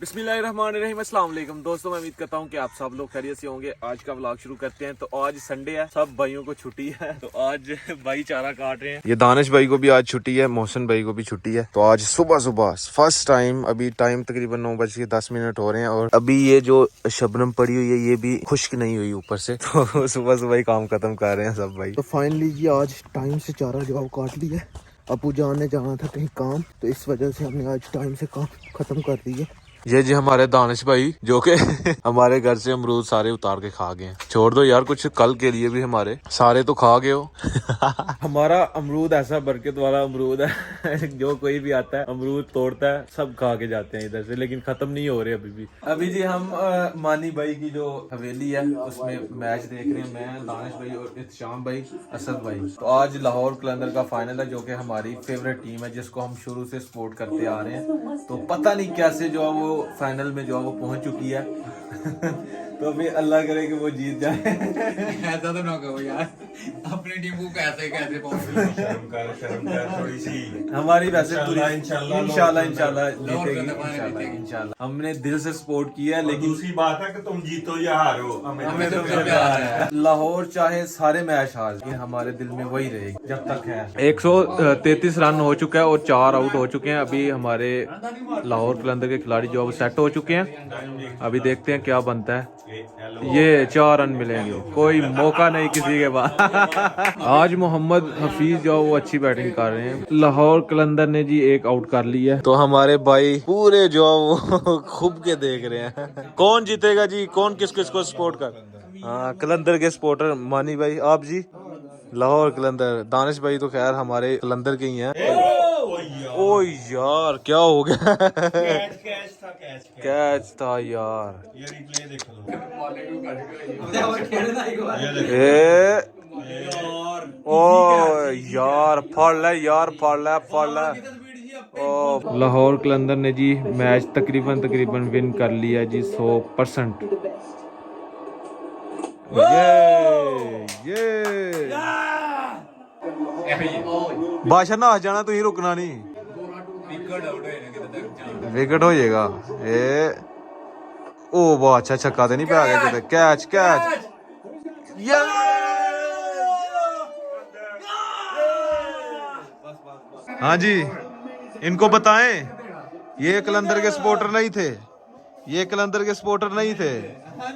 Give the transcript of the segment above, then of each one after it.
बिस्मिल्लाहिर्रहमानिर्रहीम। अस्सलाम वालेकुम दोस्तों, मैं उम्मीद करता हूँ कि आप सब लोग खैरियत से होंगे। आज का व्लॉग शुरू करते हैं। तो आज संडे है, सब भाइयों को छुट्टी है, तो आज भाई चारा काट रहे हैं। ये दानिश भाई को भी आज छुट्टी है, मोहसिन भाई को भी छुट्टी है। तो आज सुबह सुबह फर्स्ट टाइम, अभी टाइम तकरीबन 9:10 हो रहे हैं, और अभी ये जो शबनम पड़ी हुई है ये भी खुश्क नहीं हुई ऊपर से। तो सुबह सुबह ही काम खत्म कर रहे हैं सब भाई। तो फाइनली जी आज टाइम से चारा जो काट लिया है। अबू जान ने जाना था कहीं काम, तो इस वजह से हमने आज टाइम से काम खत्म कर दिया। ये जी हमारे दानिश भाई जो कि हमारे घर से अमरूद सारे उतार के खा गए हैं। छोड़ दो यार, कुछ कल के लिए भी हमारे सारे तो खा गए हो। हमारा अमरूद ऐसा बरकत वाला अमरूद है जो कोई भी आता है अमरूद तोड़ता है सब खा के जाते हैं इधर से, लेकिन खत्म नहीं हो रहे अभी जी हम मानी भाई की जो हवेली है उसमें मैच देख रहे हैं। मैं, दानिश भाई और इत्शाम भाई, असद भाई। तो आज लाहौर कलंदर का फाइनल है, जो कि हमारी फेवरेट टीम है, जिसको हम शुरू से सपोर्ट करते आ रहे हैं। तो पता नहीं कैसे जो है वो फाइनल में जो है वो पहुंच चुकी है। तो अभी अल्लाह करे कि वो जीत जाए। ऐसा तो ना कहो यार, अपनी टीम को कैसे कैसे पहुंच। शर्म कर थोड़ी सी। हमारी वैसे इंशाल्लाह इंशाल्लाह इंशाल्लाह हमने दिल से सपोर्ट किया है, लेकिन दूसरी बात है कि तुम जीतो या हारो, हमें तो प्यार है। लाहौर चाहे सारे मैच हार, ये हमारे दिल में वही रहेगी जब तक है। 133 रन हो चुका है और 4 आउट हो चुके हैं। अभी हमारे लाहौर कलंदर के खिलाड़ी जो है सेट हो चुके हैं। अभी देखते हैं क्या बनता है। ये 4 रन मिलेंगे, कोई मौका नहीं किसी के पास। आज मोहम्मद हफीज जो वो अच्छी बैटिंग कर रहे हैं। लाहौर कलंदर ने जी 1 आउट कर लिया है। तो हमारे भाई पूरे जो वो खूब के देख रहे हैं कौन जीतेगा जी, कौन किस किस को सपोर्ट कर। हाँ, कलंदर के सपोर्टर मानी भाई, आप जी लाहौर कलंदर। दानिश भाई तो खैर हमारे कलंदर के ही हैं। ओ यार क्या हो गया। कैच था यार। ये रिप्ले देख लो। ओ यार फड़ ले। ओ लाहौर कलंदर ने जी मैच तकरीबन विन कर लिया जी 100%। ये बादशाह ना जाना, तू ही रुकना नहीं, विकेट हो जाएगा। ओ वाह, अच्छा छक्का तो नहीं पे आ गया किधर। कैच ये हाँ जी, इनको बताएं ये कलंदर के सपोर्टर नहीं थे, ये कलंदर के सपोर्टर नहीं थे।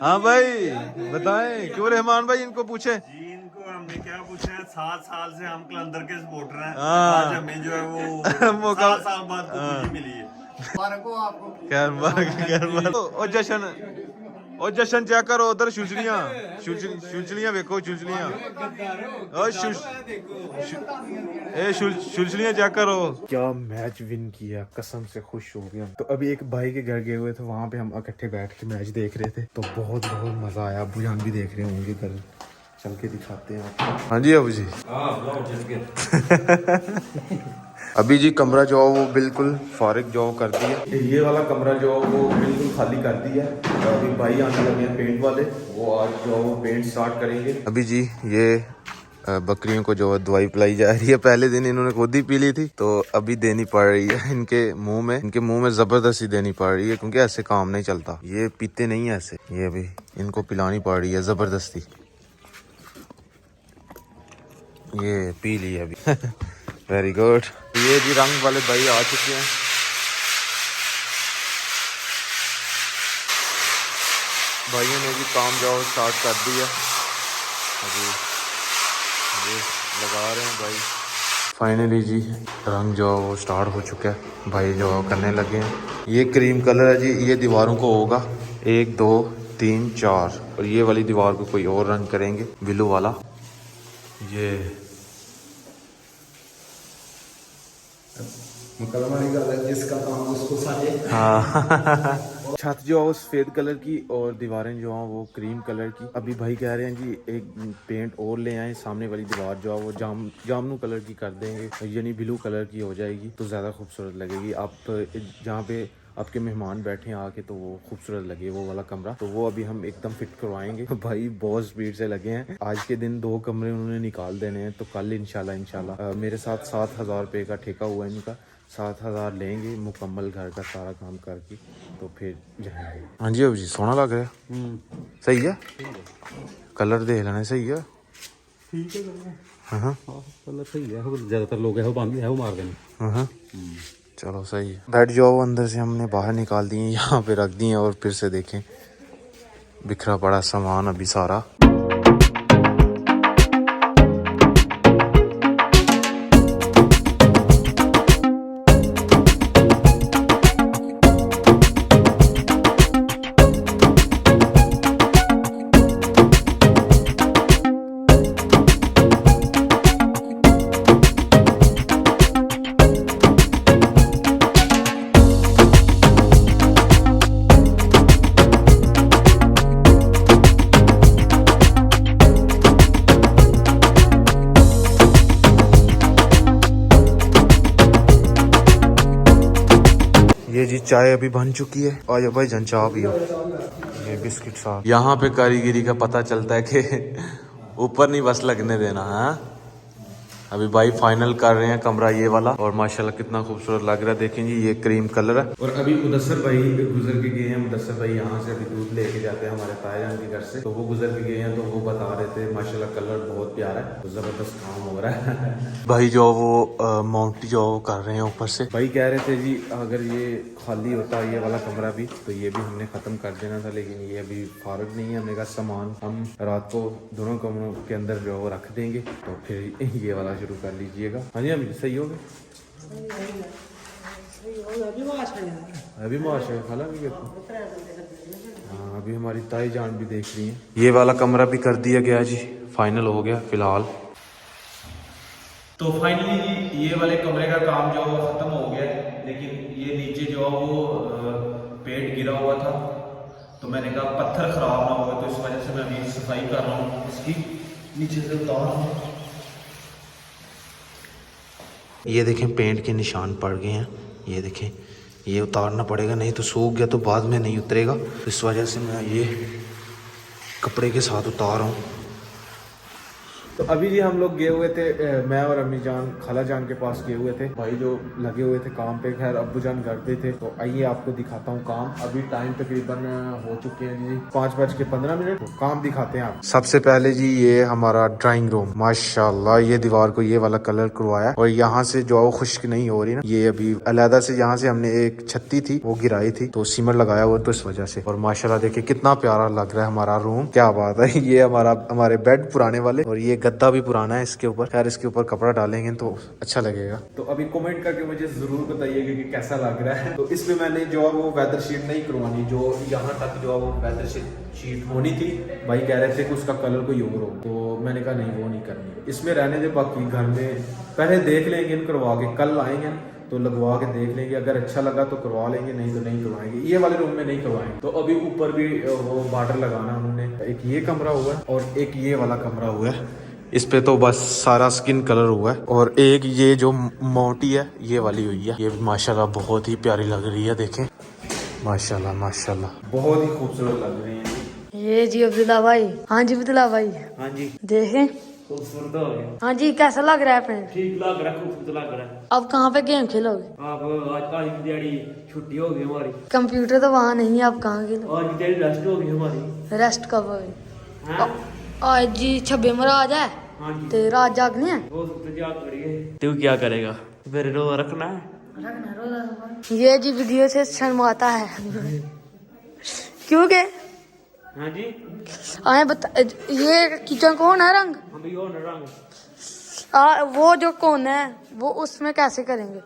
हाँ भाई बताएं, क्यों रहमान भाई इनको पूछे। इनको हमने क्या पूछा है, 7 साल से हम कलंदर के सपोर्टर हैं। हाँ। आज हमें जो है वो मौका 7 साल बाद खुशी मिली है। और जशन चेक करो उधर, छुलछलियां देखो, छुलछलियां चेक करो। क्या मैच विन किया, कसम से खुश हो गया। तो अभी एक भाई के घर गए हुए थे, वहां पे हम इकट्ठे बैठ के मैच देख रहे थे, तो बहुत मजा आया। अबू जान भी देख रहे होंगे, घर चल के दिखाते हैं आपको। हाँ जी अबू जी। अभी जी कमरा जो है वो बिल्कुल फारिग जो कर दिया। ये वाला कमरा जो है वो बिल्कुल खाली कर दिया है। तो अभी भाई आने लगे हैं पेंट वाले, वो आज जो है वो पेंट स्टार्ट करेंगे। अभी जी ये बकरियों को जो दवाई पिलाई जा रही है। पहले दिन इन्होंने खुद ही पी ली थी, तो अभी देनी पड़ रही है इनके मुंह में जबरदस्ती देनी पड़ रही है, क्योंकि ऐसे काम नहीं चलता। ये पीते नहीं है ऐसे, ये अभी इनको पिलानी पड़ रही है जबरदस्ती। ये पी ली अभी। Very good. ये भी रंग वाले भाई आ चुके हैं। भाइयों ने भी काम जाओ स्टार्ट कर दिया, अभी ये लगा रहे हैं भाई। फाइनली जी रंग जो है वो स्टार्ट हो चुका है, भाई जो करने लगे हैं। ये क्रीम कलर है जी, ये दीवारों को होगा 1 2 3 4, और ये वाली दीवार को कोई और रंग करेंगे, ब्लू वाला। ये जिसका काम उसको साजे। हाँ। छत जो है वो सफेद कलर की और दीवारें जो हैं वो क्रीम कलर की। अभी भाई कह रहे हैं जी एक पेंट और ले आए, सामने वाली दीवार जो है वो जामनू कलर की कर देंगे, यानी ब्लू कलर की हो जाएगी, तो ज्यादा खूबसूरत लगेगी। आप जहाँ पे आपके मेहमान बैठे हैं आके, तो वो खूबसूरत लगे वो वाला कमरा। तो वो अभी हम एकदम फिट करवाएंगे। भाई बहुत स्पीड से लगे हैं। आज के दिन 2 कमरे उन्होंने निकाल देने हैं, तो कल इंशाल्लाह मेरे साथ 7,000 रुपये का ठेका हुआ है इनका। 7,000 लेंगे मुकम्मल घर का सारा काम करके, तो फिर जाएंगे। हाँ जी अब जी सोना लग रहा है, सही है, कलर देख लेना सही है। ठीक है हाँ कलर सही है, ज्यादातर लोग है वो बांध है वो मार देना। हाँ चलो सही है। बेड जो अंदर से हमने बाहर निकाल दिए, यहाँ पे रख दिए और फिर से देखें बिखरा पड़ा सामान अभी सारा। ये जी चाय अभी बन चुकी है, आ जाओ भाई जन चाय पियो। ये बिस्किट साथ। यहाँ पे कारीगरी का पता चलता है कि ऊपर नहीं बस लगने देना है। अभी भाई फाइनल कर रहे हैं कमरा ये वाला, और माशाल्लाह कितना खूबसूरत लग रहा है। देखें जी ये क्रीम कलर है। और अभी मुदस्सर भाई गुजर के गए हैं। मुदस्सर भाई यहाँ से अभी दूध लेके जाते हैं हमारे तायाजान के घर से, तो वो गुजर के गए हैं, तो वो बता रहे थे माशाल्लाह कलर बहुत प्यारा है, तो जबरदस्त काम हो रहा है। भाई जो वो माउंटी जो कर रहे हैं ऊपर से। भाई कह रहे थे जी अगर ये खाली होता ये वाला कमरा भी, तो ये भी हमने खत्म कर देना था, लेकिन ये अभी फारग नहीं है। हमने कहा सामान हम रात को दोनों कमरों के अंदर जो वो रख देंगे, तो फिर ये वाला शुरू कर लीजिएगा। हाँ जी हम सही हो गए, अभी माशा खाला भी हाँ अभी हमारी ताई जान भी देख रही है। ये वाला कमरा भी कर दिया गया जी, फाइनल हो गया फिलहाल। तो फाइनली ये वाले कमरे का काम जो खत्म हो गया, लेकिन ये नीचे जो वो पेट गिरा हुआ था, तो मैंने कहा पत्थर खराब ना हो, तो इस वजह से मैं अभी सफाई कर रहा हूँ इसकी, नीचे से उतार रहा हूँ। ये देखें पेंट के निशान पड़ गए हैं, ये देखें ये उतारना पड़ेगा, नहीं तो सूख गया तो बाद में नहीं उतरेगा, इस वजह से मैं ये कपड़े के साथ उतार रहा हूँ। तो अभी जी हम लोग गए हुए थे, मैं और अम्मी जान खाला जान के पास गए हुए थे। भाई जो लगे हुए थे काम पे, खैर अब्बू जान घर पे थे, तो आइए आपको दिखाता हूँ काम। अभी टाइम तकरीबन हो चुके हैं जी 5:15, तो काम दिखाते हैं आप। सबसे पहले जी ये हमारा ड्राइंग रूम, माशाल्लाह ये दीवार को ये वाला कलर करवाया, और यहाँ से जो वो खुश्क नहीं हो रही ना, ये अभी अलहदा से यहाँ से हमने एक छत्ती थी वो गिराई थी, तो सीमेंट लगाया हुआ, तो इस वजह से। और माशाल्लाह देखिए कितना प्यारा लग रहा है हमारा रूम, क्या बात है। ये हमारे बेड पुराने वाले, और ये गद्दा भी पुराना है इसके ऊपर, खैर इसके ऊपर कपड़ा डालेंगे तो अच्छा लगेगा। तो अभी कमेंट करके मुझे जरूर बताइएगा कि कैसा लग रहा है। तो इसमें मैंने जो है वो वेदर शीट नहीं करवानी, जो यहाँ तक जो है वो वेदर शीट होनी थी, भाई कह रहे थे कि उसका कलर कोई और हो, तो मैंने कहा नहीं वो नहीं करनी, इसमें रहने दे, बाकी घर में पहले देख लेंगे करवा के, कल आएंगे तो लगवा के देख लेंगे, अगर अच्छा लगा तो करवा लेंगे, नहीं तो नहीं करवाएंगे। ये वाले रूम में नहीं करवाएंगे। तो अभी ऊपर भी वो बॉर्डर लगाना उन्होंने, एक ये कमरा हुआ है और एक ये वाला कमरा हुआ है, इस पे तो बस सारा स्किन कलर हुआ है। और एक ये जो मोटी है ये वाली हुई है, ये भी माशाल्लाह बहुत ही प्यारी लग रही है, देखें माशाल्लाह माशाल्लाह बहुत ही खूबसूरत लग रही है। ये जी अब्दुल्ला भाई। हाँ जी अब्दुल्ला भाई। हाँ जी देखें खूबसूरत हो गया। हाँ जी कैसा लग रहा है अपने? ठीक लग रहा है, खूबसूरत लग रहा है। अब कहाँ पे गेम खेलोगे? आप आज की दिहाड़ी छुट्टी हो गई हमारी, कंप्यूटर तो वहाँ नहीं है, आप कहाँ खेलो? आज की दिहाड़ी रेस्ट हो गई हमारी। रेस्ट कब होगी? हाँ? आज जी 26 महाराज है, हाँ जी तो रात जागनी है। हो सकता है याद करिए। तू क्या करेगा फिर? रो रखना है। ये जी वीडियो से शर्माता है क्यों के? हाँ जी आए बता, ये किचन कौन है रंग? हम भी हो रंग वो जो कौन है वो उसमें कैसे करेंगे?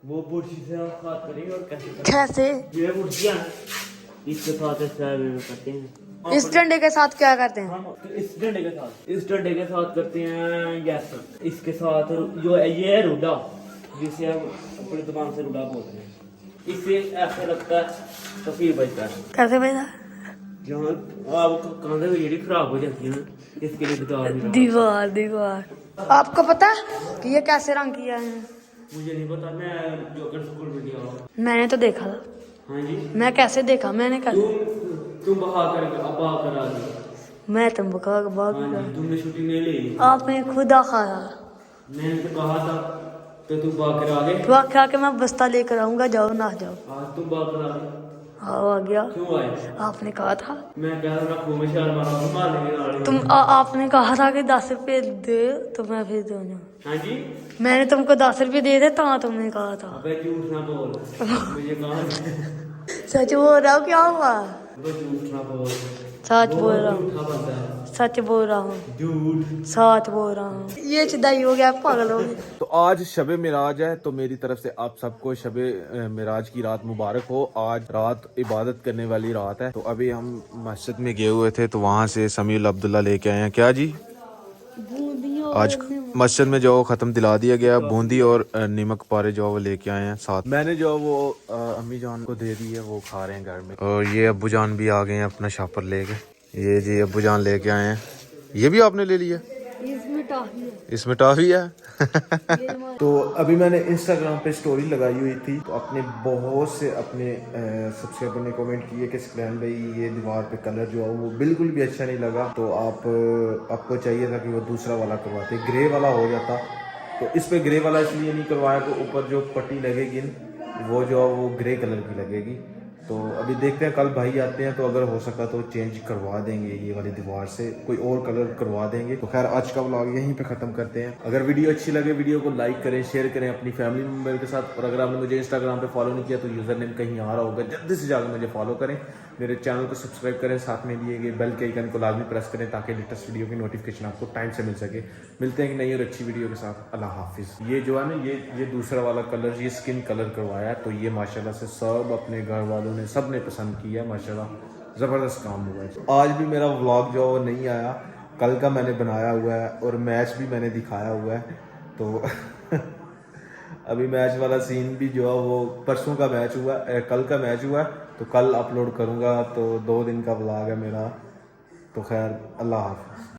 वो बुर्शी से आप बात करेंगे। और कैसे करेंगे? कैसे? ये बुर्शियाँ इसके साथ करते हैं। इस डंडे के साथ क्या करते हैं? हाँ, तो इस डंडे के साथ करते हैं गैस। इसके साथ जो ये है रूडा, जिसे हम अपनी दुकान से रूडा बोलते हैं, इससे ऐसा लगता है तो फिर बचता है। कैसे भैया? जहाँ आप कांधे में खराब हो जाती है ना, इसके लिए दीवार। आपको पता है कि ये कैसे रंग किया है? मुझे नहीं पता, मैं जोकर स्कूल में गया हूँ। मैंने तो देखा था। हाँ जी मैं कैसे देखा? मैंने कहा तुम बहा कर आ गई। मैं तुम बका हाँ जी, तुमने छुट्टी नहीं ली। आपने खुदा खाया। मैंने तो कहा था तो तुम बाग करा गए? तो आख्या कि मैं बस्ता लेकर आऊंगा, जाओ ना जाओ। आज तुम बाग करा गए? हाँ आ गया। क्यों आए? आपने कहा था। मैं कह रहा खूब में शाल मारा, संभाल लेंगे नाल ही। आपने कहा था कि 10 रुपए दे तो मैं फिर दूंगा। हाँ जी, मैंने तुमको 10 रुपए दे दे तो तुमने कहा था। अबे झूठ ना बोल, मुझे कहा सच बोल रहा हूँ, क्या हुआ? अबे झूठ ना बोल, सच बोल रहा हूँ, झूठा बंदा है, सच बोल रहा हूँ, झूठ। सच बोल रहा हूँ। ये चिदाई हो गया, पागल हो गया। तो आज शबे मिराज है, तो मेरी तरफ से आप सबको शबे मिराज की रात मुबारक हो। आज रात इबादत करने वाली रात है। तो अभी हम मस्जिद में गए हुए थे, तो वहाँ से समील अब्दुल्ला लेके आए हैं। क्या जी? आज मस्जिद में जो ख़त्म दिला दिया गया, बूंदी और नमक पारे जो वो लेके आए हैं साथ। मैंने जो वो अम्मी जान को दे दी है, वो खा रहे हैं घर में। और ये अब्बू जान भी आ गए हैं अपना शापर लेके। ये जी अब्बू जान लेके आए हैं। ये भी आपने ले लिया? इसमें टाफी है। तो अभी मैंने इंस्टाग्राम पे स्टोरी लगाई हुई थी, तो अपने बहुत से अपने सब्सक्राइबर ने कमेंट किए कि स्क्लैन भाई ये दीवार पे कलर जो है वो बिल्कुल भी अच्छा नहीं लगा, तो आपको चाहिए था कि वो दूसरा वाला करवाते, ग्रे वाला हो जाता। तो इस पे ग्रे वाला इसलिए नहीं करवाया कि ऊपर जो पट्टी लगेगी वो जो है वो ग्रे कलर की लगेगी। तो अभी देखते हैं, कल भाई आते हैं तो अगर हो सका तो चेंज करवा देंगे, ये वाली दीवार से कोई और कलर करवा देंगे। तो खैर आज का व्लॉग यहीं पे ख़त्म करते हैं। अगर वीडियो अच्छी लगे वीडियो को लाइक करें, शेयर करें अपनी फैमिली मेम्बर के साथ। और अगर आपने मुझे इंस्टाग्राम पे फॉलो नहीं किया तो यूज़र नेम कहीं आ रहा होगा, जल्दी से जाकर मुझे फॉलो करें, मेरे चैनल को सब्सक्राइब करें, साथ में दिए गए बेल के आइकन को लाजमी प्रेस करें ताकि लेटेस्ट वीडियो की नोटिफिकेशन आपको टाइम से मिल सके। मिलते हैं एक नई और अच्छी वीडियो के साथ। अल्लाह हाफिज़। ये जो है ना, ये दूसरा वाला कलर, ये स्किन कलर करवाया है, तो ये माशाल्लाह से सब अपने घर वालों ने सब ने पसंद किया, माशाल्लाह ज़बरदस्त काम हुआ है। आज भी मेरा व्लॉग जो वो नहीं आया, कल का मैंने बनाया हुआ है और मैच भी मैंने दिखाया हुआ है। तो अभी मैच वाला सीन भी जो है वो परसों का मैच हुआ, कल का मैच हुआ, तो कल अपलोड करूँगा। तो 2 दिन का व्लॉग है मेरा। तो खैर अल्लाह हाफ़िज़।